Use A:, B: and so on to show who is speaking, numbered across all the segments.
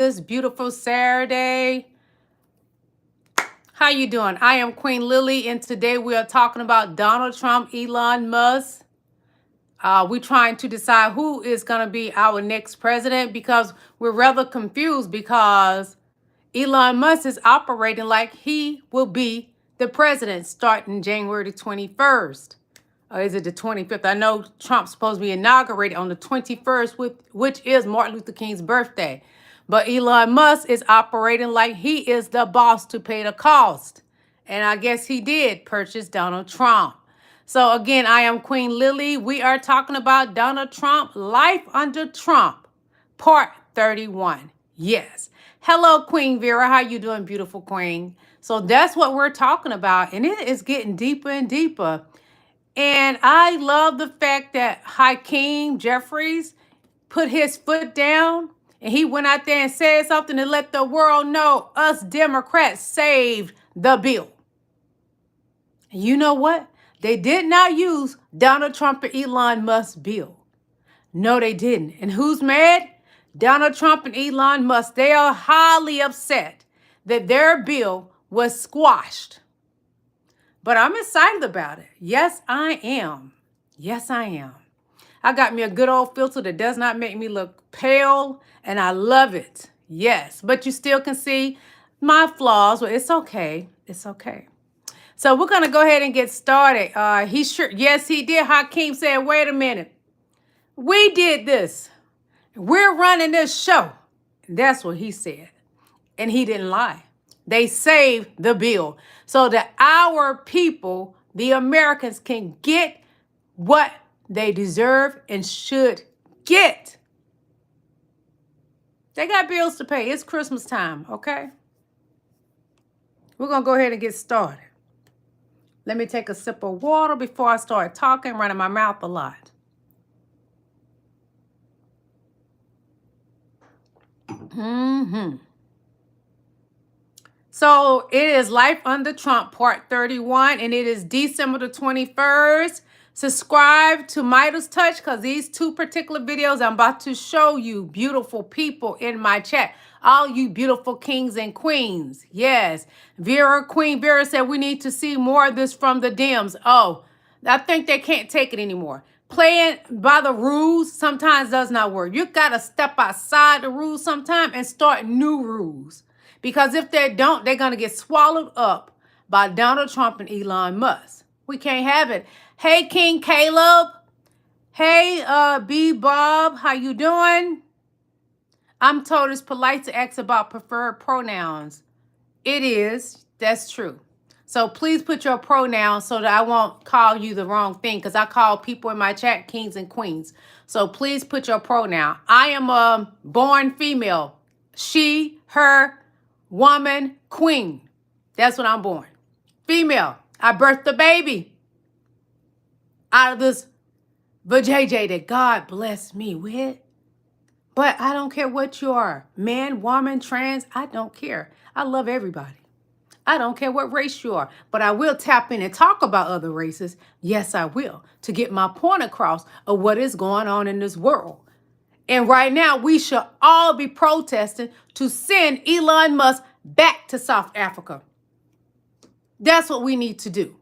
A: this beautiful Saturday. How you doing? I am Queen Lillie, and today we are talking about Donald Trump, Elon Musk. We're trying to decide who is going to be our next president because we're rather confused because Elon Musk is operating like he will be the president starting January the 21st. Or is it the 25th? I know Trump's supposed to be inaugurated on the 21st, which is Martin Luther King's birthday. But Elon Musk is operating like he is the boss to pay the cost. And I guess he did purchase Donald Trump. So again, I am Queen Lillie. We are talking about Donald Trump, Life Under Trump, Part 31. Yes. Hello, Queen Vera. How you doing, beautiful queen? So that's what we're talking about. And it is getting deeper and deeper. And I love the fact that Hakeem Jeffries put his foot down and he went out there and said something to let the world know us Democrats saved the bill. And you know what? They did not use Donald Trump and Elon Musk's bill. No, they didn't. And who's mad? Donald Trump and Elon Musk. They are highly upset that their bill was squashed. But I'm excited about it. Yes, I am. Yes, I am. I got me a good old filter that does not make me look pale, and I love it. Yes, but you still can see my flaws. Well, it's okay. It's okay. So we're going to go ahead and get started. Yes, he did. Hakeem said, wait a minute. We did this. We're running this show. That's what he said. And he didn't lie. They saved the bill so that our people, the Americans, can get what they deserve and should get. They got bills to pay. It's Christmas time, okay? We're going to go ahead and get started. Let me take a sip of water before I start talking, running my mouth a lot. So it is Life Under Trump, Part 31, and it is December the 21st. Subscribe to Midas Touch because these two particular videos I'm about to show you, beautiful people in my chat. All you beautiful kings and queens. Yes. Queen Vera said we need to see more of this from the Dems. Oh, I think they can't take it anymore. Playing by the rules sometimes does not work. You got to step outside the rules sometime and start new rules. Because if they don't, they're going to get swallowed up by Donald Trump and Elon Musk. We can't have it. Hey, King Caleb. Hey, B. Bob. How you doing? I'm told it's polite to ask about preferred pronouns. It is. That's true. So please put your pronouns so that I won't call you the wrong thing because I call people in my chat kings and queens. So please put your pronoun. I am a born female. She, her, woman, queen. That's what I'm born. Female. I birthed the baby out of this vajayjay that God blessed me with. But I don't care what you are. Man, woman, trans, I don't care. I love everybody. I don't care what race you are. But I will tap in and talk about other races. Yes, I will. To get my point across of what is going on in this world. And right now, we should all be protesting to send Elon Musk back to South Africa. That's what we need to do.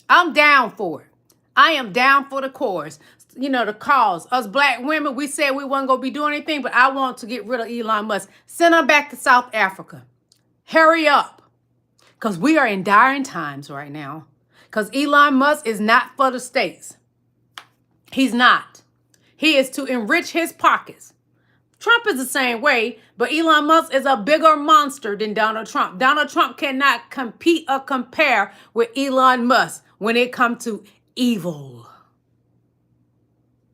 A: I'm down for it. I am down for the cause. You know, the cause. Us black women, we said we wasn't going to be doing anything, but I want to get rid of Elon Musk. Send him back to South Africa. Hurry up. Because we are in dire times right now. Because Elon Musk is not for the states. He's not. He is to enrich his pockets. Trump is the same way, but Elon Musk is a bigger monster than Donald Trump. Donald Trump cannot compete or compare with Elon Musk when it comes to evil.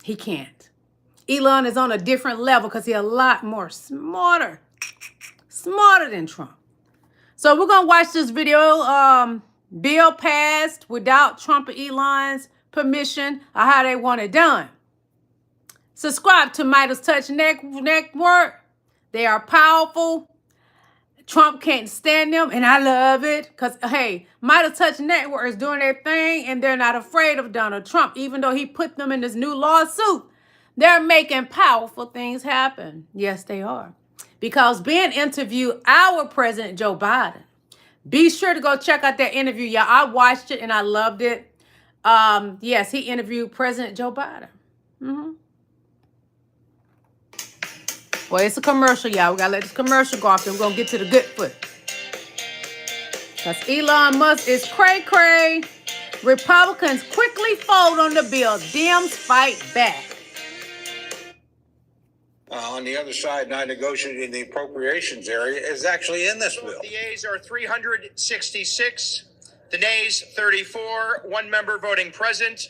A: He can't. Elon is on a different level because he's a lot more smarter than Trump. So we're going to watch this video. Bill passed without Trump and Elon's permission or how they want it done. Subscribe to Midas Touch Network. They are powerful. Trump can't stand them, and I love it. Because, hey, Midas Touch Network is doing their thing, and they're not afraid of Donald Trump, even though he put them in this new lawsuit. They're making powerful things happen. Yes, they are. because Ben interviewed our President Joe Biden. Be sure to go check out that interview, y'all. I watched it and I loved it. Yes, he interviewed President Joe Biden. Well, it's a commercial, y'all. We gotta let this commercial go off, and we're gonna get to the good foot. Because Elon Musk is cray-cray. Republicans quickly fold on the bill. Dems fight back.
B: On the other side, not negotiating the appropriations area, is actually in this bill.
C: The yeas are 366, the nays 34, one member voting present,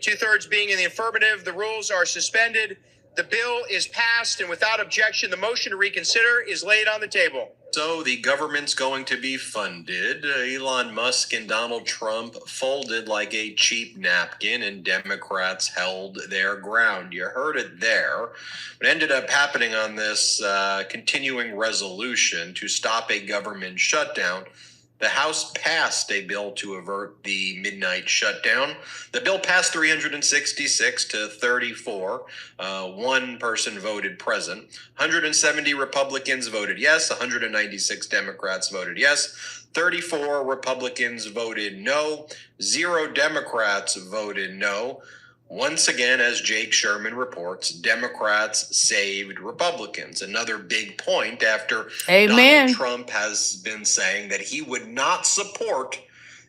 C: 2/3 being in the affirmative. The rules are suspended. The bill is passed, and without objection, the motion to reconsider is laid on the table.
D: So the government's going to be funded. Elon Musk and Donald Trump folded like a cheap napkin, and Democrats held their ground. You heard it there. What ended up happening on this continuing resolution to stop a government shutdown, the House passed a bill to avert the midnight shutdown. The bill passed 366 to 34. One person voted present. 170 Republicans voted yes. 196 Democrats voted yes. 34 Republicans voted no. 0 Democrats voted no. Once again, as Jake Sherman reports, Democrats saved Republicans. Another big point after Donald Trump has been saying that he would not support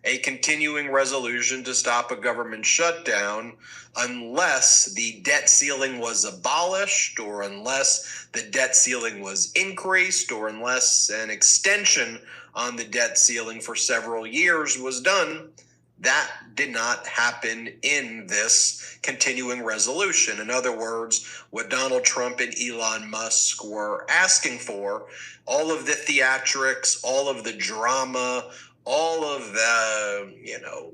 D: a continuing resolution to stop a government shutdown unless the debt ceiling was abolished, or unless the debt ceiling was increased, or unless an extension on the debt ceiling for several years was done. That did not happen in this continuing resolution. In other words, what Donald Trump and Elon Musk were asking for, all of the theatrics, all of the drama, all of the,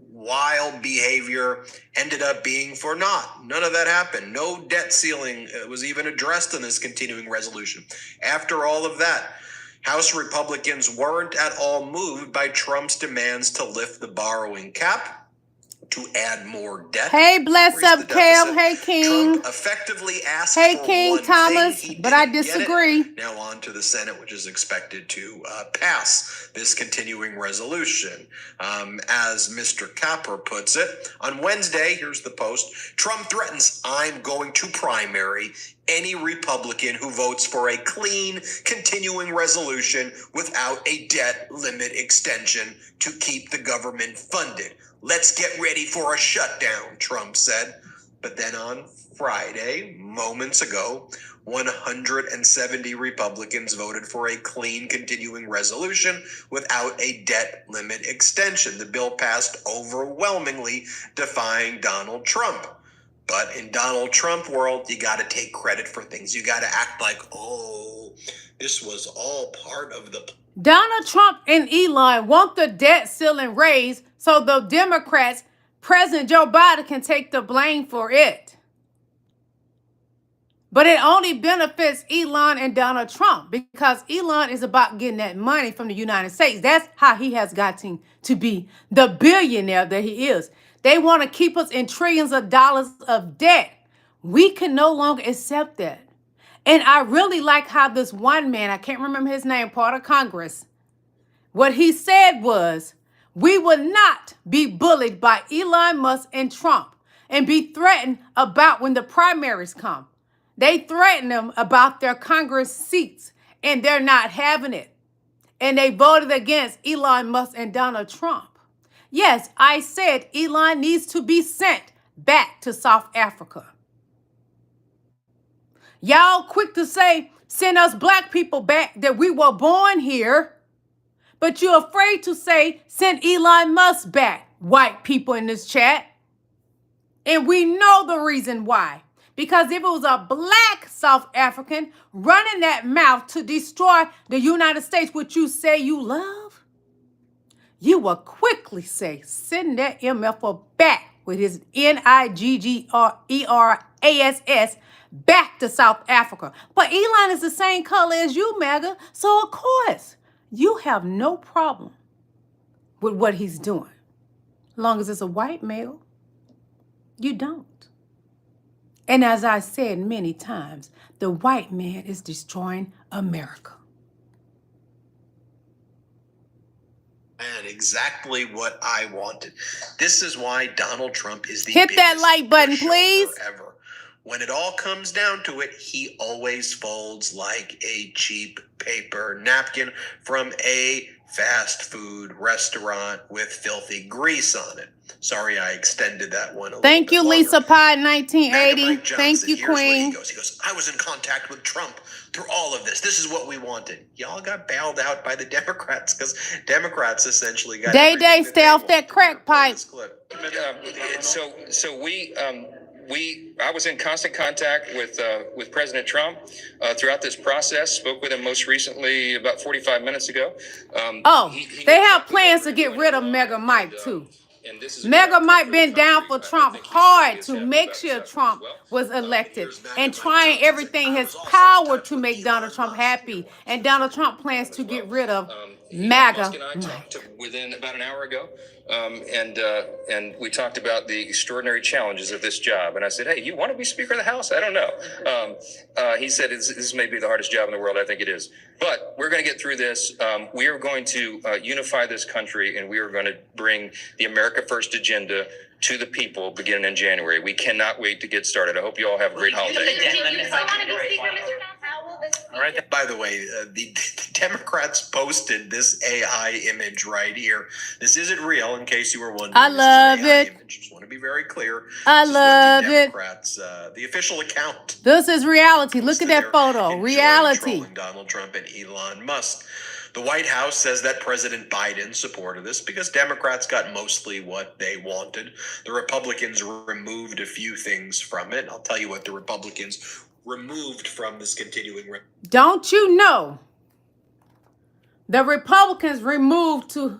D: wild behavior ended up being for naught. None of that happened. No debt ceiling was even addressed in this continuing resolution. After all of that, House Republicans weren't at all moved by Trump's demands to lift the borrowing cap, to add more debt.
A: Hey, bless up, Cam. Hey, King.
D: Trump effectively asked
A: hey,
D: for
A: King
D: one
A: Thomas,
D: thing.
A: but I disagree.
D: Now on to the Senate, which is expected to pass this continuing resolution. As Mr. Capper puts it, on Wednesday, here's the post, Trump threatens, I'm going to primary any Republican who votes for a clean, continuing resolution without a debt limit extension to keep the government funded. Let's get ready for a shutdown, Trump said. But then on Friday, moments ago, 170 Republicans voted for a clean, continuing resolution without a debt limit extension. The bill passed overwhelmingly, defying Donald Trump. But in Donald Trump world, you got to take credit for things. You got to act like, oh, this was all part of the...
A: Donald Trump and Elon want the debt ceiling raised so the Democrats, President Joe Biden, can take the blame for it. But it only benefits Elon and Donald Trump because Elon is about getting that money from the United States. That's how he has gotten to be the billionaire that he is. They want to keep us in trillions of dollars of debt. We can no longer accept that. And I really like how this one man, I can't remember his name, part of Congress, what he said was, we will not be bullied by Elon Musk and Trump and be threatened about when the primaries come. They threaten them about their Congress seats, and they're not having it. And they voted against Elon Musk and Donald Trump. Yes, I said Elon needs to be sent back to South Africa. Y'all quick to say, send us black people back that we were born here. But you're afraid to say, send Elon Musk back, white people in this chat. And we know the reason why. Because if it was a black South African running that mouth to destroy the United States, which you say you love, you will quickly say, send that MFO back with his NIGGERASS back to South Africa. But Elon is the same color as you, MAGA. So, of course, you have no problem with what he's doing. As long as it's a white male, you don't. And as I said many times, the white man is destroying America.
D: And exactly what I wanted. This is why Donald Trump is the
A: Hit that
D: biggest
A: like button,
D: pushover
A: please.
D: ever. When it all comes down to it, he always folds like a cheap paper napkin from a fast food restaurant with filthy grease on it. Sorry, I extended that one a
A: Thank
D: little
A: you,
D: bit
A: Lisa
D: longer.
A: Pie,
D: MAGA
A: 1980.
D: Mike Johnson,
A: Thank you,
D: here's what he
A: Queen.
D: goes. He goes, I was in contact with Trump through all of this. This is what we wanted. Y'all got bailed out by the Democrats because Democrats essentially got
A: Day, stay off that crack pipe.
E: I was in constant contact with President Trump throughout this process. Spoke with him most recently about 45 minutes ago.
A: They have plans to get rid of Mega Mike too. Mega Mike been down for Trump hard to make sure Trump was elected and trying everything in his power to make Donald Trump happy. And Donald Trump plans to get rid of MAGA
E: and I talked within about an hour ago, and we talked about the extraordinary challenges of this job. And I said, hey, you want to be Speaker of the House? I don't know. He said, this may be the hardest job in the world. I think it is. But we're going to get through this. We are going to unify this country, and we are going to bring the America First agenda to the people beginning in January. We cannot wait to get started. I hope you all have a great holiday.
D: All right. By the way, the Democrats posted this AI image right here. This isn't real, in case you were wondering.
A: I love it.
D: Image. Just want to be very clear.
A: I love
D: it. Democrats, the official account.
A: This is reality. Look at that photo. Reality.
D: Trolling Donald Trump and Elon Musk. The White House says that President Biden supported this because Democrats got mostly what they wanted. The Republicans removed a few things from it. I'll tell you what the Republicans removed from this continuing.
A: Don't you know the Republicans removed to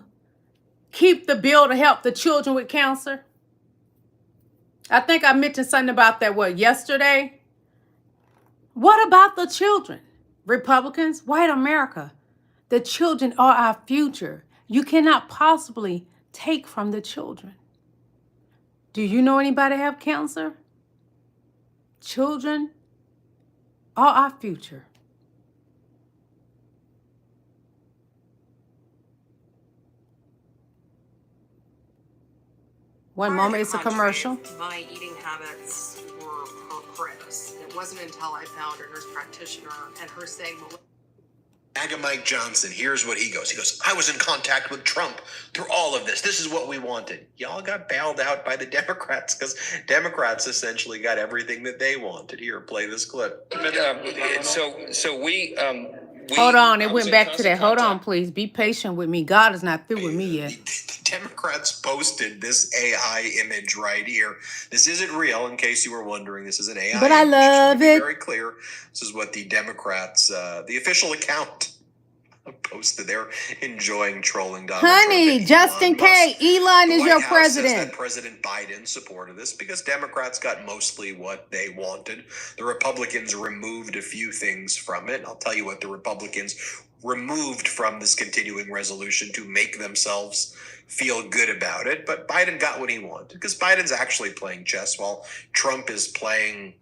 A: keep the bill to help the children with cancer? I think I mentioned something about that, yesterday? What about the children? Republicans, white America, the children are our future. You cannot possibly take from the children. Do you know anybody have cancer? Children are our future. One moment, it's a commercial.
F: My eating habits were horrendous. It wasn't until I found a nurse practitioner and her saying, well,
D: MAGA Mike Johnson, here's what he goes. He goes, I was in contact with Trump through all of this. This is what we wanted. Y'all got bailed out by the Democrats because Democrats essentially got everything that they wanted. Here, play this clip.
A: Hold on, it went back to that. Hold on, please. Be patient with me. God is not through with me yet.
D: The Democrats posted this AI image right here. This isn't real, in case you were wondering. This is an AI
A: But I
D: image.
A: love it.
D: Very clear. This is what the Democrats, the official account, posted. They're enjoying trolling Donald Trump.
A: Honey, just in case, Elon is your president.
D: Says that President Biden supported this because Democrats got mostly what they wanted. The Republicans removed a few things from it. I'll tell you what the Republicans removed from this continuing resolution to make themselves feel good about it. But Biden got what he wanted because Biden's actually playing chess while Trump is playing,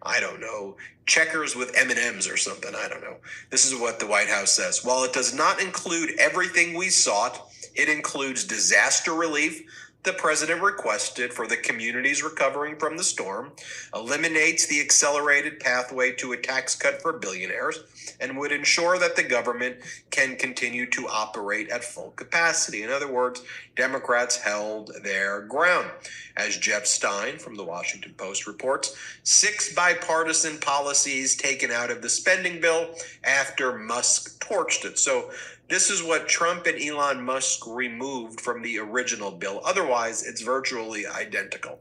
D: I don't know, checkers with M&Ms or something. I don't know. This is what the White House says. While it does not include everything we sought, it includes disaster relief the president requested for the communities recovering from the storm, eliminates the accelerated pathway to a tax cut for billionaires, and would ensure that the government can continue to operate at full capacity. In other words, Democrats held their ground. As Jeff Stein from the Washington Post reports, 6 bipartisan policies taken out of the spending bill after Musk torched it. So this is what Trump and Elon Musk removed from the original bill. Otherwise, it's virtually identical.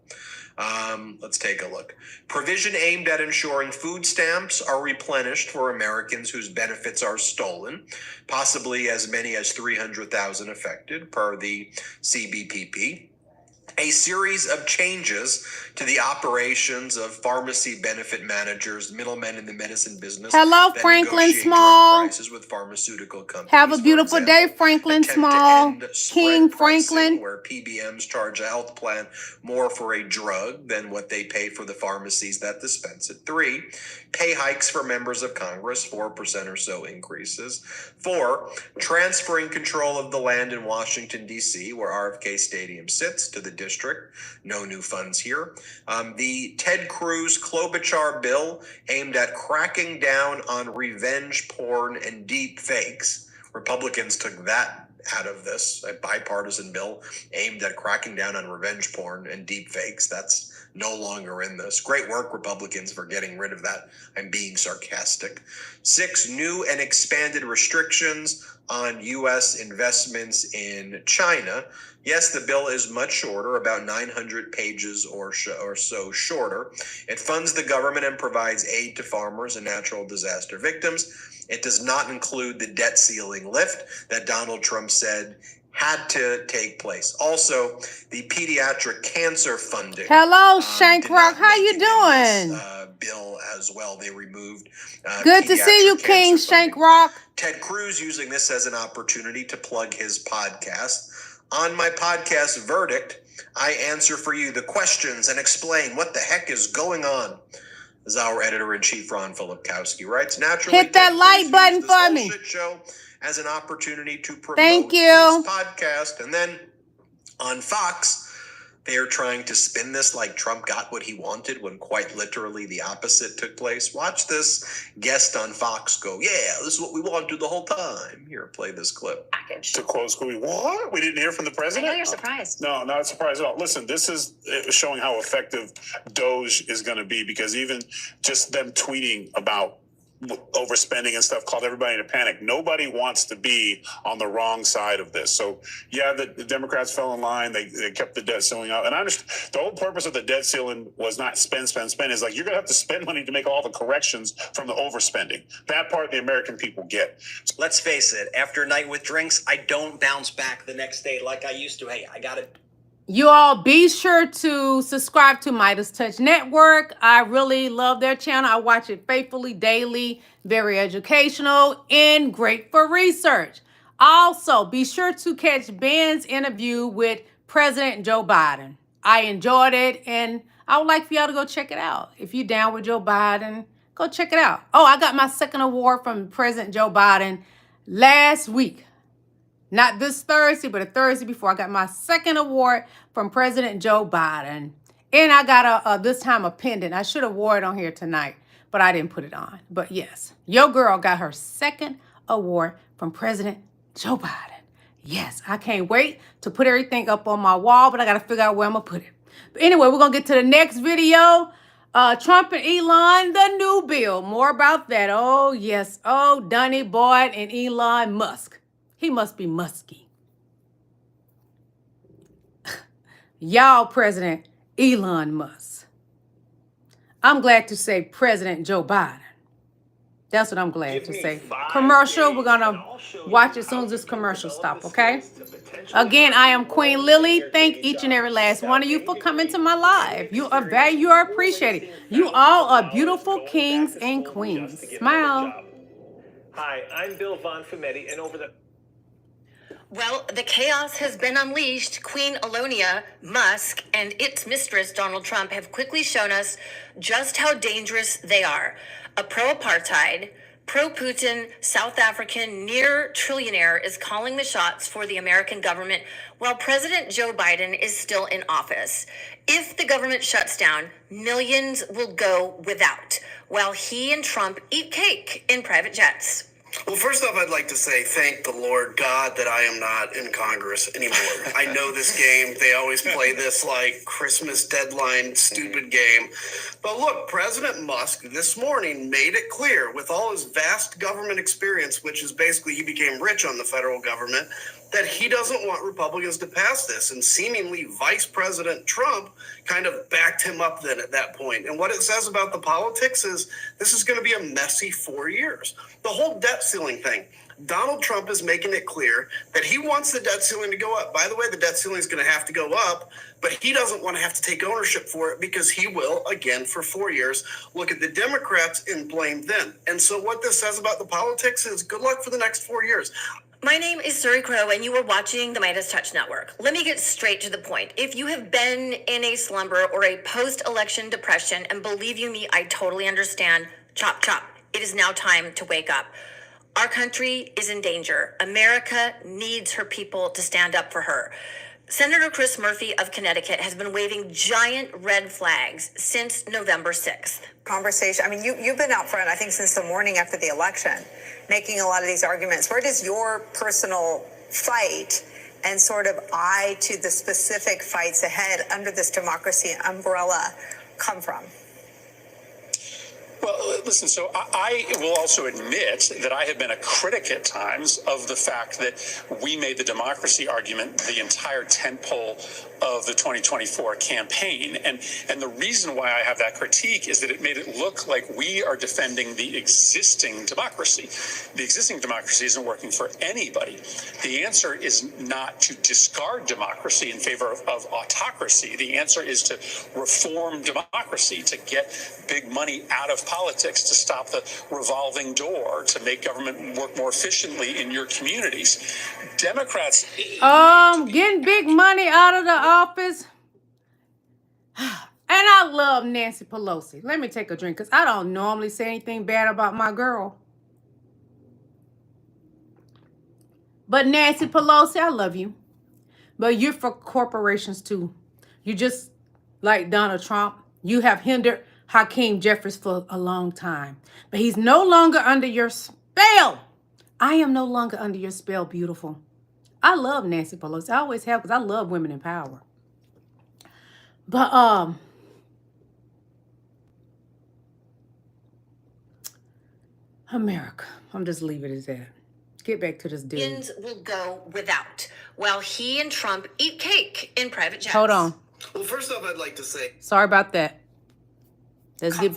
D: Let's take a look. Provision aimed at ensuring food stamps are replenished for Americans whose benefits are stolen, possibly as many as 300,000 affected per the CBPP. a series of changes to the operations of pharmacy benefit managers, middlemen in the medicine business.
A: Hello,
D: that
A: Franklin
D: negotiate
A: Small.
D: drug prices with pharmaceutical companies.
A: Have a
D: For
A: beautiful
D: example,
A: day, Franklin
D: attempt to
A: Small.
D: end spread
A: King
D: pricing,
A: Franklin.
D: where PBMs charge a health plan more for a drug than what they pay for the pharmacies that dispense it. 3, pay hikes for members of Congress, 4% or so increases. 4, transferring control of the land in Washington, D.C., where RFK Stadium sits, to the district. No new funds here. The Ted Cruz Klobuchar bill aimed at cracking down on revenge porn and deep fakes. Republicans took that out of this, a bipartisan bill aimed at cracking down on revenge porn and deep fakes. That's no longer in this. Great work, Republicans, for getting rid of that. I'm being sarcastic. 6, new and expanded restrictions on U.S. investments in China. Yes, the bill is much shorter, about 900 pages or so shorter. It funds the government and provides aid to farmers and natural disaster victims. It does not include the debt ceiling lift that Donald Trump said had to take place. Also, the pediatric cancer funding.
A: Hello, Shankrock. How you doing?
D: Bill as well. They removed.
A: Good to see you, King Shankrock.
D: Ted Cruz using this as an opportunity to plug his podcast. On my podcast, Verdict, I answer for you the questions and explain what the heck is going on. As our editor-in-chief, Ron Filipkowski, writes, naturally,
A: hit that
D: Ted
A: like
D: Cruz
A: button
D: used this
A: for me.
D: bullshit show as an opportunity to promote
A: Thank you.
D: his podcast. And then on Fox, they are trying to spin this like Trump got what he wanted, when quite literally the opposite took place. Watch this guest on Fox go, yeah, this is what we wanted the whole time. Here, play this clip.
G: Package.
H: To quote Scooby, what? We didn't hear from the
G: I
H: president?
G: know you're surprised.
H: No, not surprised at all. Listen, this is showing how effective Doge is going to be, because even just them tweeting about overspending and stuff caused everybody to panic. Nobody wants to be on the wrong side of this. So, yeah, the Democrats fell in line. They kept the debt ceiling out. And I understand the whole purpose of the debt ceiling was not spend. Is like, you're going to have to spend money to make all the corrections from the overspending. That part the American people get.
I: Let's face it, after a night with drinks, I don't bounce back the next day like I used to. Hey, I got it.
A: You all be sure to subscribe to Midas Touch Network. I really love their channel. I watch it faithfully daily. Very educational and great for research. Also, be sure to catch Ben's interview with President Joe Biden. I enjoyed it, and I would like for y'all to go check it out. If you're down with Joe Biden, go check it out. Oh, I got my second award from President Joe Biden last week. Not this Thursday, but a Thursday before. I got my second award from President Joe Biden. And I got this time a pendant. I should have wore it on here tonight, but I didn't put it on. But yes, your girl got her second award from President Joe Biden. Yes, I can't wait to put everything up on my wall, but I got to figure out where I'm going to put it. But anyway, we're going to get to the next video. Trump and Elon, the new bill. More about that. Oh, yes. Oh, Dunny Boyd and Elon Musk. He must be musky. Y'all, President Elon Musk. I'm glad to say President Joe Biden. That's what I'm glad to say. Commercial, we're going to watch as soon as this commercial stops, okay? Again, I am Queen Lillie. Thank each and every last one of you for coming to my live. You are valued, you are appreciated. You all are beautiful kings and queens. Smile.
J: Hi, I'm Bill Von Fumetti, and over the...
G: Well, the chaos has been unleashed. Queen Elonia, Musk, and its mistress, Donald Trump, have quickly shown us just how dangerous they are. A pro-apartheid, pro-Putin, South African near-trillionaire is calling the shots for the American government while President Joe Biden is still in office. If the government shuts down, millions will go without, while he and Trump eat cake in private jets.
K: Well, first off, I'd like to say thank the Lord God that I am not in Congress anymore. I know this game. They always play this like Christmas deadline stupid game. But look, President Musk this morning made it clear with all his vast government experience, which is basically he became rich on the federal government, that he doesn't want Republicans to pass this. And seemingly Vice President Trump kind of backed him up then at that point. And what it says about the politics is this is going to be a messy 4 years. The whole debt ceiling thing. Donald Trump is making it clear that he wants the debt ceiling to go up. By the way, the debt ceiling is going to have to go up, but he doesn't want to have to take ownership for it because he will, again, for 4 years, look at the Democrats and blame them. And so what this says about the politics is good luck for the next 4 years.
G: My name is Suri Crow, and you are watching the Midas Touch Network. Let me get straight to the point. If you have been in a slumber or a post-election depression, and believe you me, I totally understand, chop, chop. It is now time to wake up. Our country is in danger. America needs her people to stand up for her. Senator Chris Murphy of Connecticut has been waving giant red flags since November 6th.
L: Conversation. I mean, you've been out front, I think, since the morning after the election, making a lot of these arguments. Where does your personal fight and sort of eye to the specific fights ahead under this democracy umbrella come from?
H: Well, listen, so I will also admit that I have been a critic at times of the fact that we made the democracy argument the entire tentpole of the 2024 campaign. And the reason why I have that critique is that it made it look like we are defending the existing democracy. The existing democracy isn't working for anybody. The answer is not to discard democracy in favor of autocracy. The answer is to reform democracy, to get big money out of politics, to stop the revolving door, to make government work more efficiently in your communities. Democrats
A: getting big money out of the office. And I love Nancy Pelosi. Let me take a drink because I don't normally say anything bad about my girl. But Nancy Pelosi, I love you. But you're for corporations too. You just like Donald Trump. You have hindered Hakeem Jeffries for a long time. But he's no longer under your spell. I am no longer under your spell, beautiful. I love Nancy Pelosi. I always have because I love women in power. But America. I'm just leave it as that. Get back to this dude.
G: Republicans will go without, while he and Trump eat cake in private jets.
A: Hold on.
K: Well, first off, I'd like to say...
A: Sorry about that. Let's get...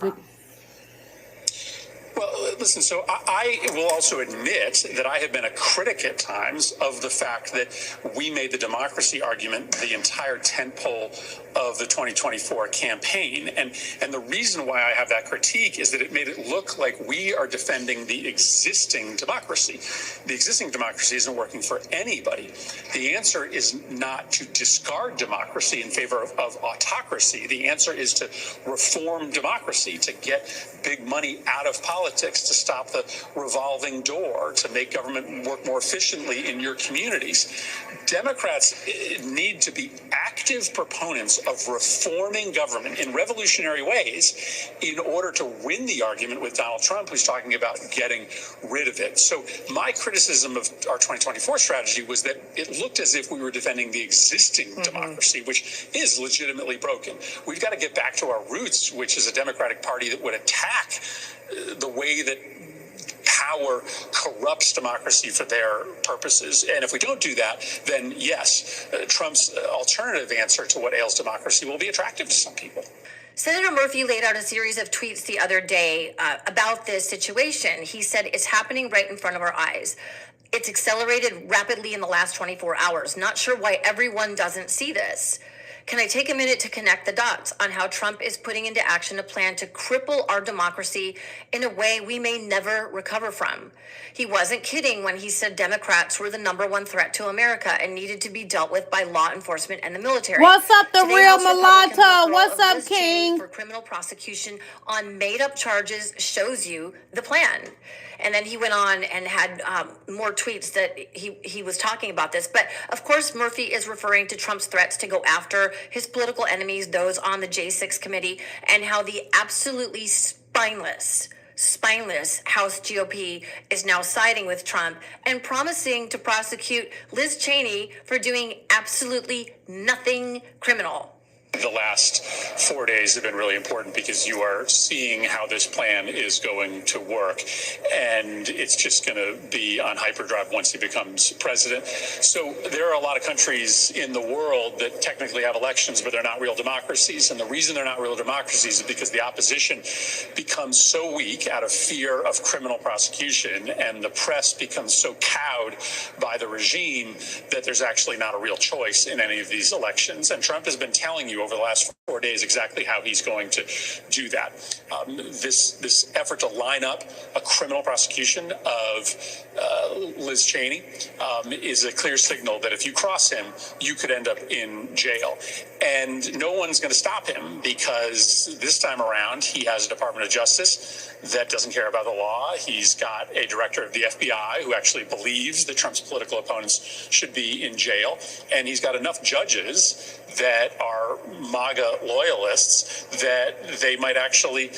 H: Well, listen, so I will also admit that I have been a critic at times of the fact that we made the democracy argument the entire tentpole of the 2024 campaign. And the reason why I have that critique is that it made it look like we are defending the existing democracy. The existing democracy isn't working for anybody. The answer is not to discard democracy in favor of autocracy. The answer is to reform democracy, to get big money out of politics, to stop the revolving door, to make government work more efficiently in your communities. Democrats need to be active proponents of reforming government in revolutionary ways in order to win the argument with Donald Trump, who's talking about getting rid of it. So my criticism of our 2024 strategy was that it looked as if we were defending the existing democracy, which is legitimately broken. We've got to get back to our roots, which is a Democratic Party that would attack the way that power corrupts democracy for their purposes. And if we don't do that, then yes, Trump's alternative answer to what ails democracy will be attractive to some people.
G: Senator Murphy laid out a series of tweets the other day about this situation. He said, it's happening right in front of our eyes. It's accelerated rapidly in the last 24 hours. Not sure why everyone doesn't see this. Can I take a minute to connect the dots on how Trump is putting into action a plan to cripple our democracy in a way we may never recover from? He wasn't kidding when he said Democrats were the #1 threat to America and needed to be dealt with by law enforcement and the military.
A: What's up, the
G: Today,
A: real
G: House Republicans'
A: mulatto?
G: withdrawal
A: What's
G: of
A: up,
G: Liz Cheney
A: King?
G: for criminal prosecution on made-up charges shows you the plan. And then he went on and had more tweets that he was talking about this. But of course, Murphy is referring to Trump's threats to go after his political enemies, those on the J6 committee, and how the absolutely spineless House GOP is now siding with Trump and promising to prosecute Liz Cheney for doing absolutely nothing criminal.
H: The last 4 days have been really important because you are seeing how this plan is going to work, and it's just going to be on hyperdrive once he becomes president. So there are a lot of countries in the world that technically have elections, but they're not real democracies. And the reason they're not real democracies is because the opposition becomes so weak out of fear of criminal prosecution, and the press becomes so cowed by the regime that there's actually not a real choice in any of these elections. And Trump has been telling you over the last 4 days exactly how he's going to do that. This effort to line up a criminal prosecution of Liz Cheney is a clear signal that if you cross him, you could end up in jail. And no one's going to stop him because this time around, he has a Department of Justice that doesn't care about the law. He's got a director of the FBI who actually believes that Trump's political opponents should be in jail. And he's got enough judges that are MAGA loyalists that they might actually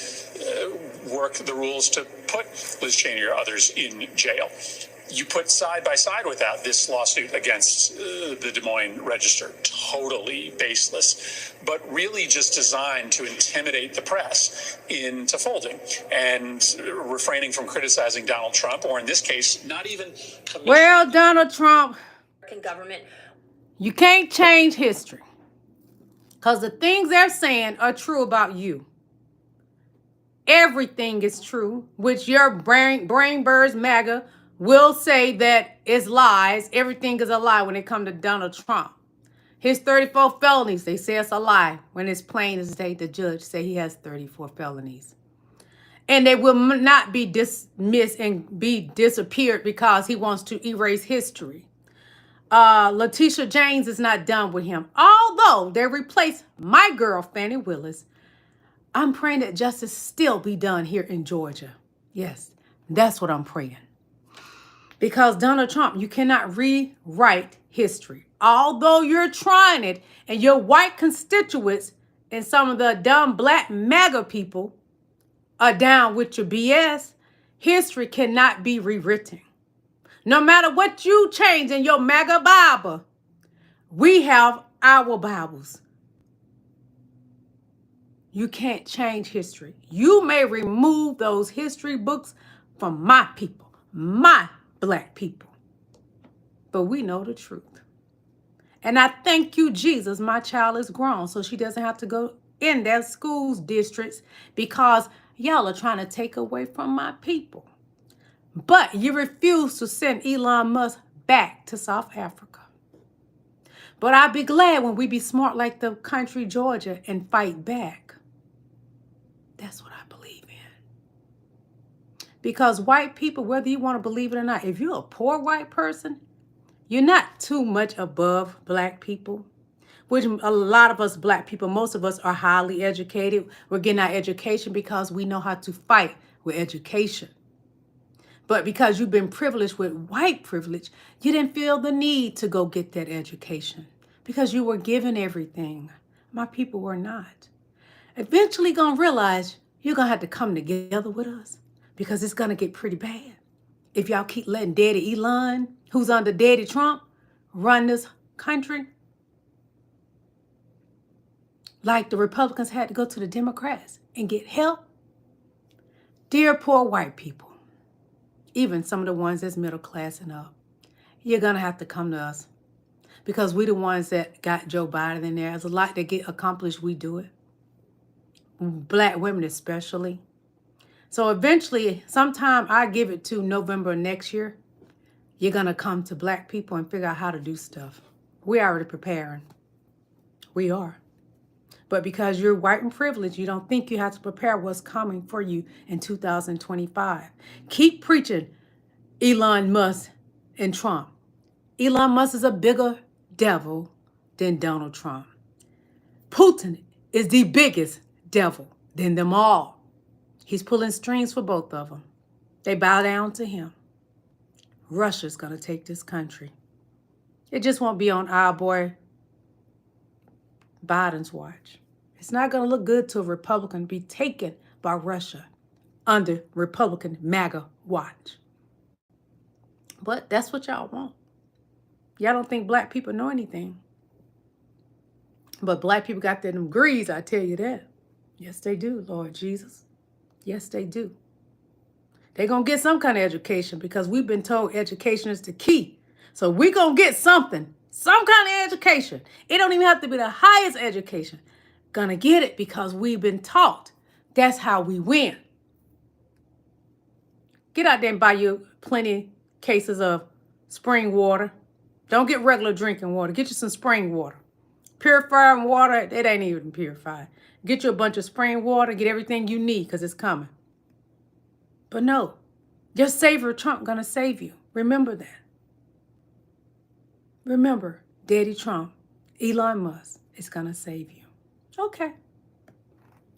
H: work the rules to put Liz Cheney or others in jail. You put side by side with that this lawsuit against the Des Moines Register, totally baseless, but really just designed to intimidate the press into folding and refraining from criticizing Donald Trump, or in this case, not even.
A: Well, Donald Trump,
G: government.
A: You can't change history because the things they're saying are true about you. Everything is true, which your brain birds MAGA will say that it's lies. Everything is a lie when it comes to Donald Trump. His 34 felonies, they say it's a lie when it's plain as day the judge say he has 34 felonies. And they will not be dismissed and be disappeared because he wants to erase history. Letitia James is not done with him. Although they replaced my girl, Fannie Willis, I'm praying that justice still be done here in Georgia. Yes, that's what I'm praying. Because Donald Trump, you cannot rewrite history. Although you're trying it, and your white constituents and some of the dumb black MAGA people are down with your BS, history cannot be rewritten. No matter what you change in your MAGA Bible, we have our Bibles. You can't change history. You may remove those history books from my people, my black people. But we know the truth. And I thank you, Jesus, my child is grown, so she doesn't have to go in their schools districts because y'all are trying to take away from my people. But you refuse to send Elon Musk back to South Africa. But I'd be glad when we be smart like the country Georgia and fight back. That's what I believe in. Because white people, whether you want to believe it or not, if you're a poor white person, you're not too much above black people, which a lot of us black people, most of us are highly educated. We're getting our education because we know how to fight with education. But because you've been privileged with white privilege, you didn't feel the need to go get that education because you were given everything. My people were not. Eventually going to realize you're going to have to come together with us because it's going to get pretty bad. If y'all keep letting Daddy Elon, who's under Daddy Trump, run this country, like the Republicans had to go to the Democrats and get help. Dear poor white people, even some of the ones that's middle class and up, you're going to have to come to us because we the ones that got Joe Biden in there. There's a lot that get accomplished. We do it. Black women especially. So eventually, sometime I give it to November next year, you're going to come to black people and figure out how to do stuff. We're already preparing. We are. But because you're white and privileged, you don't think you have to prepare what's coming for you in 2025. Keep preaching Elon Musk and Trump. Elon Musk is a bigger devil than Donald Trump. Putin is the biggest devil than them all. He's pulling strings for both of them. They bow down to him. Russia's going to take this country. It just won't be on our boy Biden's watch. It's not going to look good to a Republican be taken by Russia under Republican MAGA watch. But that's what y'all want. Y'all don't think black people know anything. But black people got them degrees, I tell you that. Yes, they do, Lord Jesus. Yes, they do. They're going to get some kind of education because we've been told education is the key. So we're going to get something, some kind of education. It don't even have to be the highest education. Gonna get it because we've been taught. That's how we win. Get out there and buy you plenty cases of spring water. Don't get regular drinking water. Get you some spring water. Purifying water, it ain't even purified. Get you a bunch of spring water. Get everything you need because it's coming. But no, your savior Trump gonna save you. Remember that. Remember, Daddy Trump, Elon Musk is gonna save you. Okay.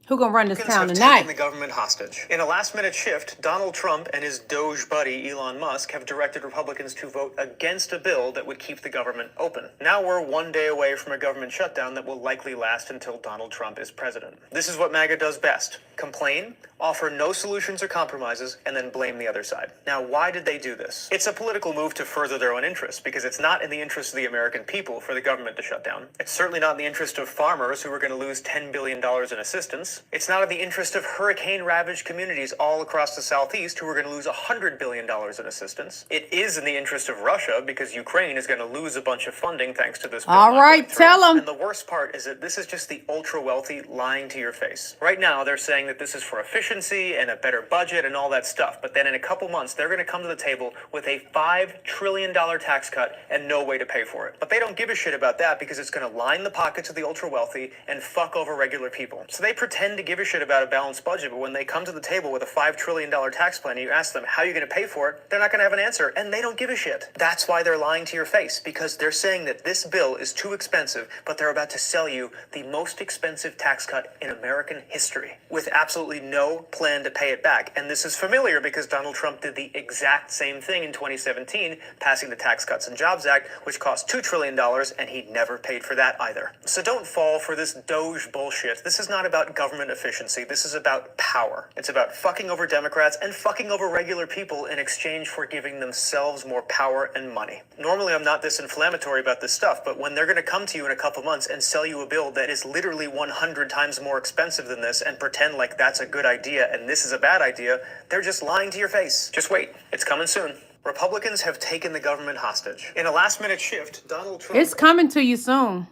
A: Who gonna run this town tonight?
M: Taken the government hostage. In a last-minute shift, Donald Trump and his Doge buddy Elon Musk have directed Republicans to vote against a bill that would keep the government open. Now we're 1 day away from a government shutdown that will likely last until Donald Trump is president. This is what MAGA does best: complain, offer no solutions or compromises, and then blame the other side. Now, why did they do this? It's a political move to further their own interests, because it's not in the interest of the American people for the government to shut down. It's certainly not in the interest of farmers who are going to lose $10 billion in assistance. It's not in the interest of hurricane-ravaged communities all across the Southeast who are going to lose $100 billion in assistance. It is in the interest of Russia because Ukraine is going to lose a bunch of funding thanks to this bill.
A: All right, tell them.
M: And the worst part is that this is just the ultra-wealthy lying to your face. Right now, they're saying that this is for efficiency and a better budget and all that stuff. But then in a couple months, they're going to come to the table with a $5 trillion tax cut and no way to pay for it. But they don't give a shit about that because it's going to line the pockets of the ultra-wealthy and fuck over regular people. So they pretend to give a shit about a balanced budget, but when they come to the table with a $5 trillion tax plan and you ask them how you're going to pay for it, they're not going to have an answer, and they don't give a shit. That's why they're lying to your face, because they're saying that this bill is too expensive, but they're about to sell you the most expensive tax cut in American history, with absolutely no plan to pay it back. And this is familiar because Donald Trump did the exact same thing in 2017, passing the Tax Cuts and Jobs Act, which cost $2 trillion, and he never paid for that either. So don't fall for this Doge bullshit. This is not about government efficiency. This is about power. It's about fucking over Democrats and fucking over regular people in exchange for giving themselves more power and money. Normally, I'm not this inflammatory about this stuff, but when they're going to come to you in a couple months and sell you a bill that is literally 100 times more expensive than this and pretend like that's a good idea and this is a bad idea, they're just lying to your face. Just wait. It's coming soon. Republicans have taken the government hostage. In a last-minute shift, Donald Trump...
A: It's coming to you soon.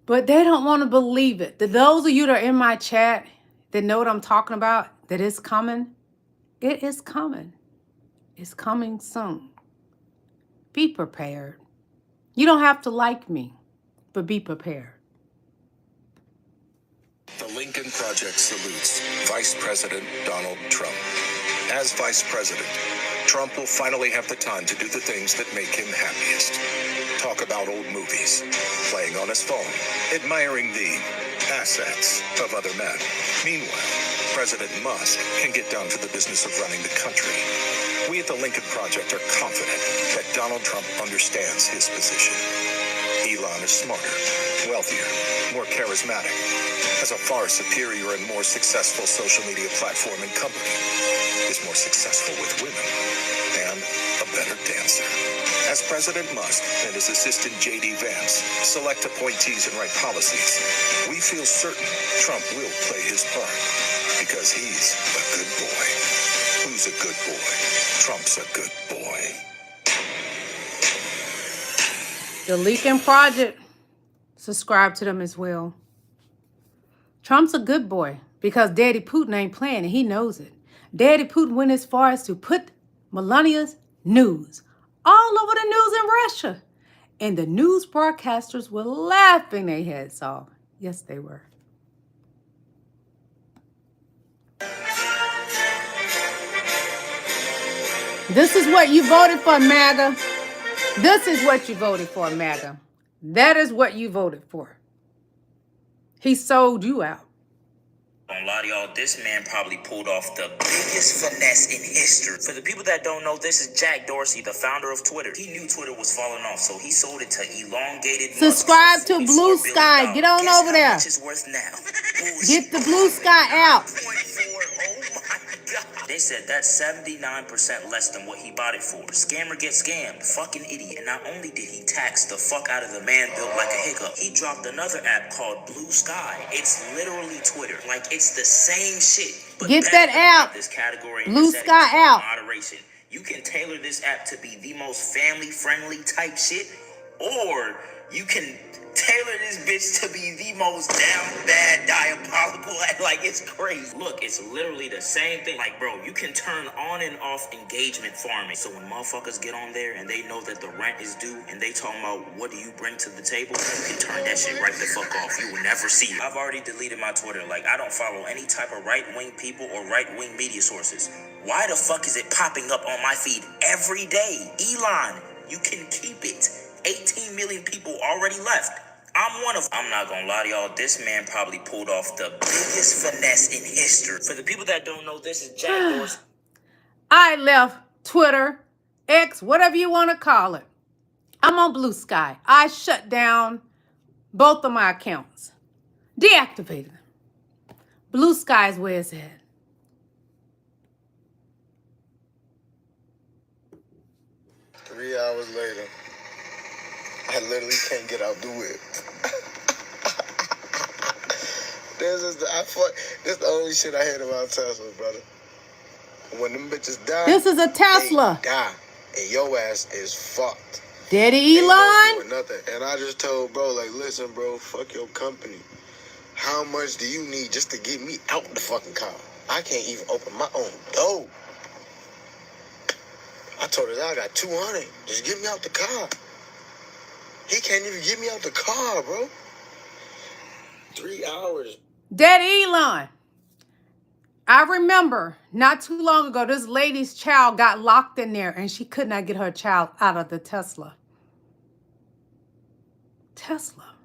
A: But they don't want to believe it. Those of you that are in my chat that know what I'm talking about, that it's coming, it is coming. It's coming soon. Be prepared. You don't have to like me, but be prepared.
N: The Lincoln Project salutes Vice President Donald Trump. As Vice President, Trump will finally have the time to do the things that make him happiest. Talk about old movies, playing on his phone, admiring the assets of other men. Meanwhile, President Musk can get down to the business of running the country. We at the Lincoln Project are confident that Donald Trump understands his position. Elon is smarter, wealthier, more charismatic, has a far superior and more successful social media platform and company, is more successful with women, and a better dancer. As President Musk and his assistant J.D. Vance select appointees and write policies, we feel certain Trump will play his part because he's a good boy. Who's a good boy? Trump's a good boy.
A: The Lincoln Project. Subscribe to them as well. Trump's a good boy because Daddy Putin ain't playing and he knows it. Daddy Putin went as far as to put Melania's news all over the news in Russia. And the news broadcasters were laughing their heads off. Yes, they were. This is what you voted for, MAGA. This is what you voted for, MAGA. That is what you voted for. He sold you out.
O: Don't lie to y'all, this man probably pulled off the biggest finesse in history. For the people that don't know, this is Jack Dorsey, the founder of Twitter. He knew Twitter was falling off, so he sold it to elongated.
A: Subscribe to Blue Sky. Get on over there.
O: Much it's worth now.
A: Get the Blue Sky out.
O: Oh my God. This said that's 79% less than what he bought it for. Scammer gets scammed. Fucking idiot. And not only did he tax the fuck out of the man built like a hiccup, he dropped another app called Blue Sky. It's literally Twitter. Like, it's the same shit. But
A: Get that app.
O: This category in
A: Blue
O: your settings
A: Sky
O: called
A: app.
O: moderation. You can tailor this app to be the most family-friendly type shit, or you can tailor this bitch to be the most down bad, diabolical. Like, it's crazy. Look, it's literally the same thing. Like, bro, you can turn on and off engagement farming. So when motherfuckers get on there and they know that the rent is due and they talking about what do you bring to the table, you can turn that shit right the fuck off. You will never see it. I've already deleted my Twitter. Like, I don't follow any type of right-wing people or right-wing media sources. Why the fuck is it popping up on my feed every day? Elon, you can keep it. 18 million people already left. I'm not gonna lie to y'all, this man probably pulled off the biggest finesse in history. For the people that don't know, this is Jack Dorsey.
A: I left Twitter, X, whatever you want to call it. I'm on Blue Sky. I shut down both of my accounts. Deactivated them. Blue Sky is where it's at.
P: Three hours later, I literally can't get out the whip. This is the only shit I hate about Tesla, brother. When them bitches die,
A: This is a Tesla.
P: they die, and your ass is fucked.
A: Daddy Elon?
P: Doing nothing. And I just told bro, like, listen, bro, fuck your company. How much do you need just to get me out the fucking car? I can't even open my own door. I told her I got 200. Just get me out the car. He can't even get me out the car, bro. 3 hours.
A: Daddy Elon. I remember not too long ago, this lady's child got locked in there and she could not get her child out of the Tesla. Tesla.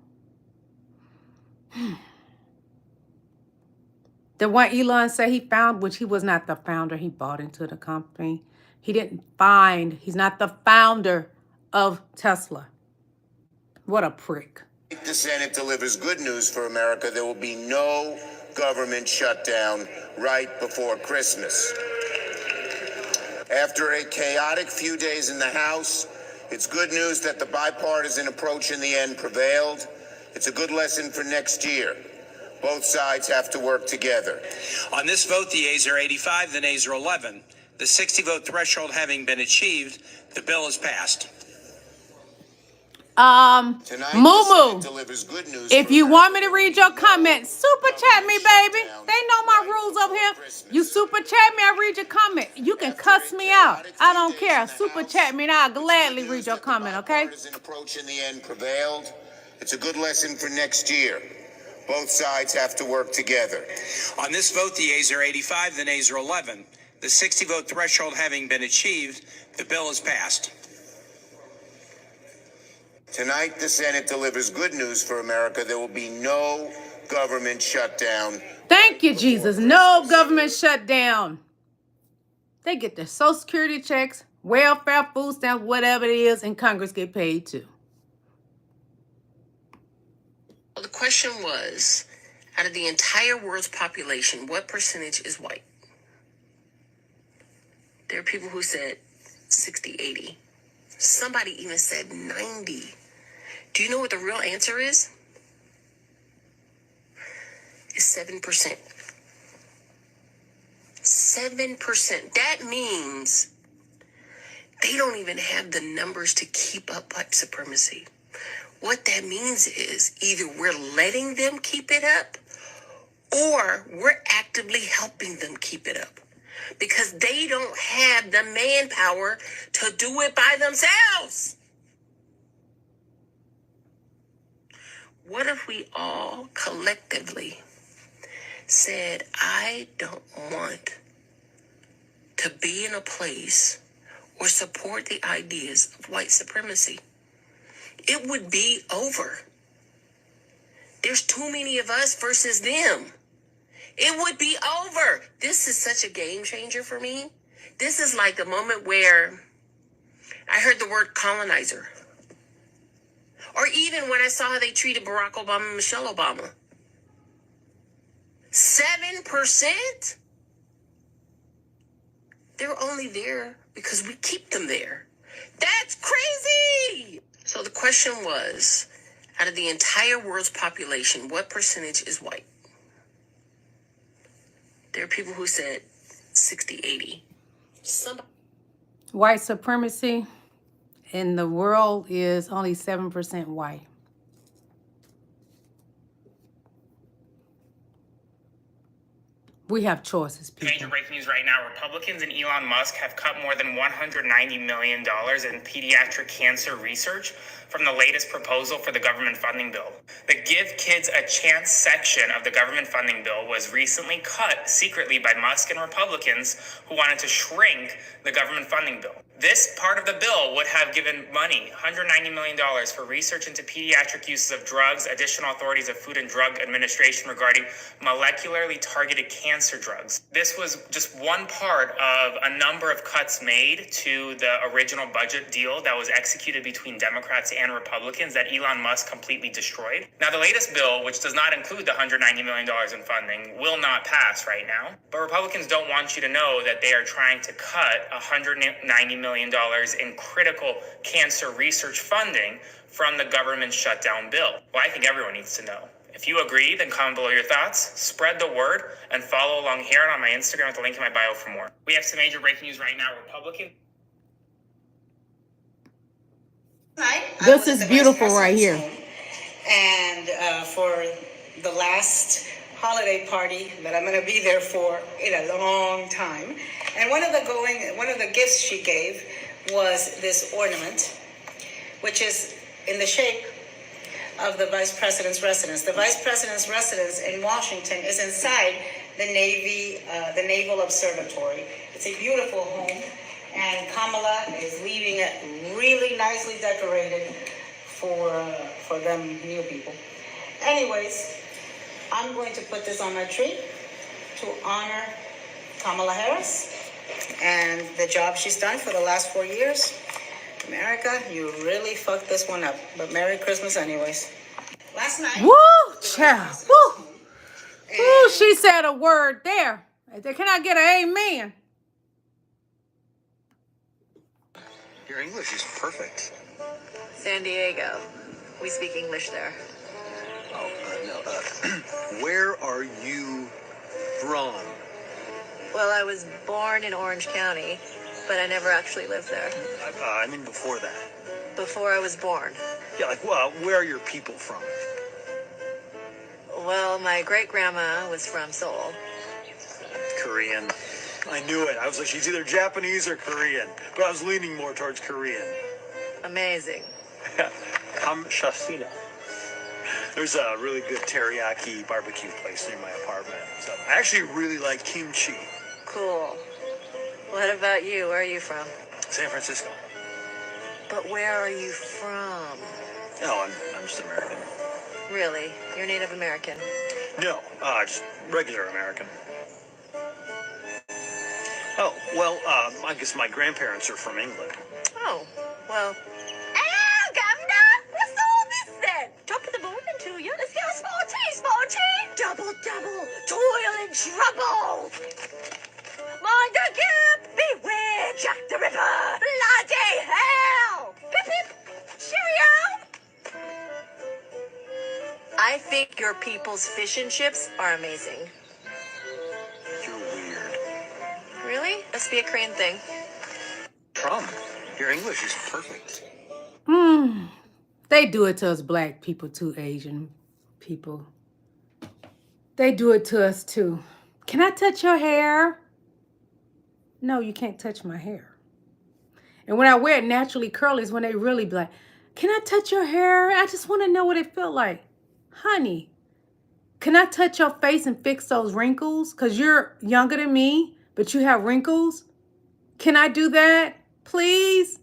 A: The one Elon said he found, which he was not the founder, he bought into the company. He didn't find, he's not the founder of Tesla. What a prick.
Q: If the Senate delivers good news for America, there will be no government shutdown right before Christmas. After a chaotic few days in the House, it's good news that the bipartisan approach in the end prevailed. It's a good lesson for next year. Both sides have to work together.
R: On this vote, the yeas are 85, the nays are 11. The 60-vote threshold having been achieved, the bill is passed.
A: Moo-moo, if you want me to read your comments, super chat me, baby. They know my rules over here. You super chat me, I read your comment. You can cuss me out. I don't care. Super chat me and I'll gladly read your comment, okay?
Q: Bipartisan approach in the end prevailed. It's a good lesson for next year. Both sides have to work together.
R: On this vote, the yeas are 85, the nays are 11. The 60-vote threshold having been achieved, the bill is passed.
Q: Tonight, the Senate delivers good news for America. There will be no government shutdown.
A: Thank you, Jesus. No government shutdown. They get their Social Security checks, welfare, food stamps, whatever it is, and Congress get paid too.
F: Well, the question was, out of the entire world's population, what percentage is white? There are people who said 60, 80. Somebody even said 90. Do you know what the real answer is? It's 7%. 7%. That means they don't even have the numbers to keep up white supremacy. What that means is either we're letting them keep it up or we're actively helping them keep it up because they don't have the manpower to do it by themselves. What if we all collectively said, I don't want to be in a place or support the ideas of white supremacy? It would be over. There's too many of us versus them. It would be over. This is such a game changer for me. This is like the moment where I heard the word colonizer. Or even when I saw how they treated Barack Obama and Michelle Obama. 7%? They're only there because we keep them there. That's crazy! So the question was, out of the entire world's population, what percentage is white? There are people who said 60, 80.
A: White supremacy in the world is only 7% white. We have choices, people.
S: Major breaking news right now. Republicans and Elon Musk have cut more than $190 million in pediatric cancer research from the latest proposal for the government funding bill. The Give Kids a Chance section of the government funding bill was recently cut secretly by Musk and Republicans who wanted to shrink the government funding bill. This part of the bill would have given money, $190 million, for research into pediatric uses of drugs, additional authorities of Food and Drug Administration regarding molecularly targeted cancer drugs. This was just one part of a number of cuts made to the original budget deal that was executed between Democrats and Republicans that Elon Musk completely destroyed. Now, the latest bill, which does not include the $190 million in funding, will not pass right now. But Republicans don't want you to know that they are trying to cut $190 million in critical cancer research funding from the government shutdown bill. Well, I think everyone needs to know. If you agree, then comment below your thoughts, spread the word, and follow along here and on my Instagram with the link in my bio for more. We have some major breaking news right now. Republican.
A: This is beautiful right here.
T: And for the last holiday party that I'm going to be there for in a long time. And one of the gifts she gave was this ornament, which is in the shape of the Vice President's residence. The Vice President's residence in Washington is inside the Naval Observatory. It's a beautiful home, and Kamala is leaving it really nicely decorated for them new people. Anyways, I'm going to put this on my tree to honor Kamala Harris and the job she's done for the last 4 years. America, you really fucked this one up. But Merry Christmas anyways. Last night.
A: Woo, child. Woo. Woo, she said a word there. Can I get an amen?
I: Your English is perfect.
U: San Diego. We speak English there.
I: Oh, no. Where are you from?
U: Well, I was born in Orange County, but I never actually lived there.
I: I mean before that.
U: Before I was born.
I: Yeah, like, well, where are your people from?
U: Well, my great-grandma was from Seoul.
I: Korean. I knew it. I was like, she's either Japanese or Korean. But I was leaning more towards Korean.
U: Amazing.
I: I'm Shasina. There's a really good teriyaki barbecue place near my apartment. So I actually really like kimchi.
U: Cool. What about you? Where are you from?
I: San Francisco.
U: But where are you from?
I: No, I'm just American.
U: Really? You're Native American?
I: No, just regular American. Oh, well, I guess my grandparents are from England.
U: Oh, well. Hello, Governor! What's all this then? Top of the morning to you. Let's get a small tea. Double, toil and trouble. Mind the gap, beware Jack the Ripper. Bloody hell! Pip, cheerio! I think your people's fish and chips are amazing.
I: You're weird.
U: Really? Must be a Korean thing.
I: Trump, your English is perfect.
A: They do it to us black people too, Asian people. They do it to us too. Can I touch your hair? No, you can't touch my hair. And when I wear it naturally curly is when they really be like, can I touch your hair? I just want to know what it felt like. Honey, can I touch your face and fix those wrinkles? Because you're younger than me, but you have wrinkles. Can I do that? Please?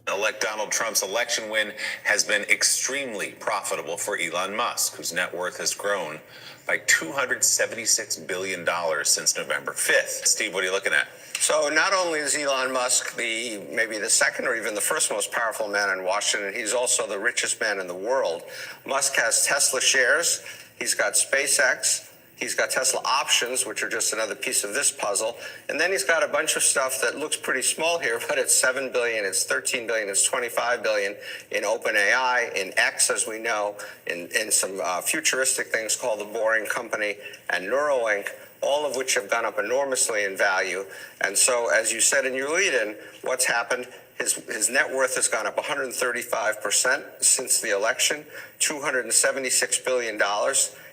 V: Elect Donald Trump's election win has been extremely profitable for Elon Musk, whose net worth has grown by $276 billion since November 5th. Steve, what are you looking at?
W: So not only is Elon Musk maybe the second or even the first most powerful man in Washington, he's also the richest man in the world. Musk has Tesla shares. He's got SpaceX. He's got Tesla options, which are just another piece of this puzzle. And then he's got a bunch of stuff that looks pretty small here, but it's $7 billion, it's $13 billion, it's $25 billion in OpenAI, in X, as we know, in some futuristic things called the Boring Company and Neuralink, all of which have gone up enormously in value. And so, as you said in your lead-in, what's happened? His net worth has gone up 135% since the election, $276 billion.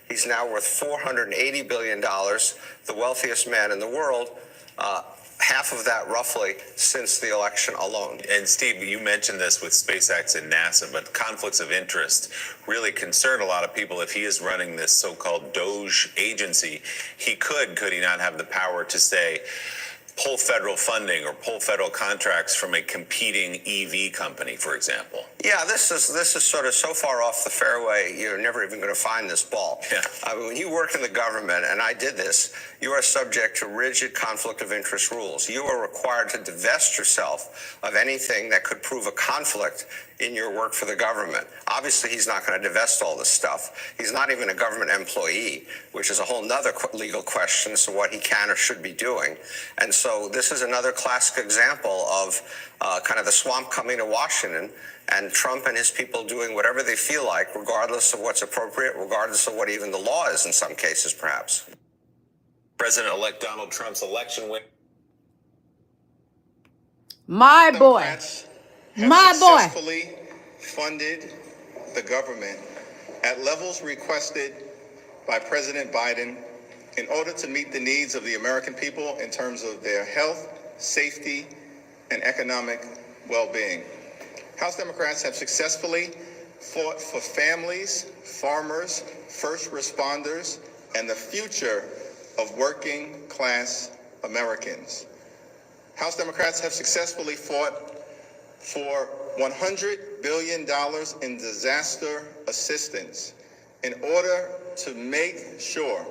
W: He's now worth $480 billion, the wealthiest man in the world, half of that roughly since the election alone.
V: And Steve, you mentioned this with SpaceX and NASA, but conflicts of interest really concern a lot of people. If he is running this so-called Doge agency, could he not have the power to say, pull federal funding or pull federal contracts from a competing EV company, for example?
W: Yeah, this is sort of so far off the fairway, you're never even going to find this ball.
V: Yeah.
W: I mean, when you work in the government, and I did this, you are subject to rigid conflict of interest rules. You are required to divest yourself of anything that could prove a conflict in your work for the government. Obviously, he's not going to divest all this stuff. He's not even a government employee, which is a whole nother legal question as to what he can or should be doing. And so this is another classic example of kind of the swamp coming to Washington, and Trump and his people doing whatever they feel like, regardless of what's appropriate, regardless of what even the law is in some cases, perhaps.
V: President-elect Donald Trump's election win.
A: My boy. My boy.
B: Successfully funded the government at levels requested by President Biden in order to meet the needs of the American people in terms of their health, safety, and economic well-being. House Democrats have successfully fought for families, farmers, first responders, and the future of working class Americans. House Democrats have successfully fought for $100 billion in disaster assistance in order to make sure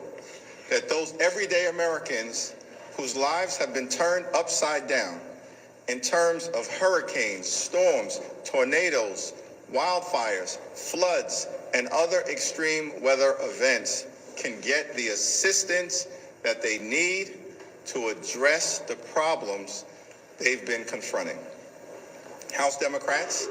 B: that those everyday Americans whose lives have been turned upside down in terms of hurricanes, storms, tornadoes, wildfires, floods, and other extreme weather events can get the assistance that they need to address the problems they've been confronting. House Democrats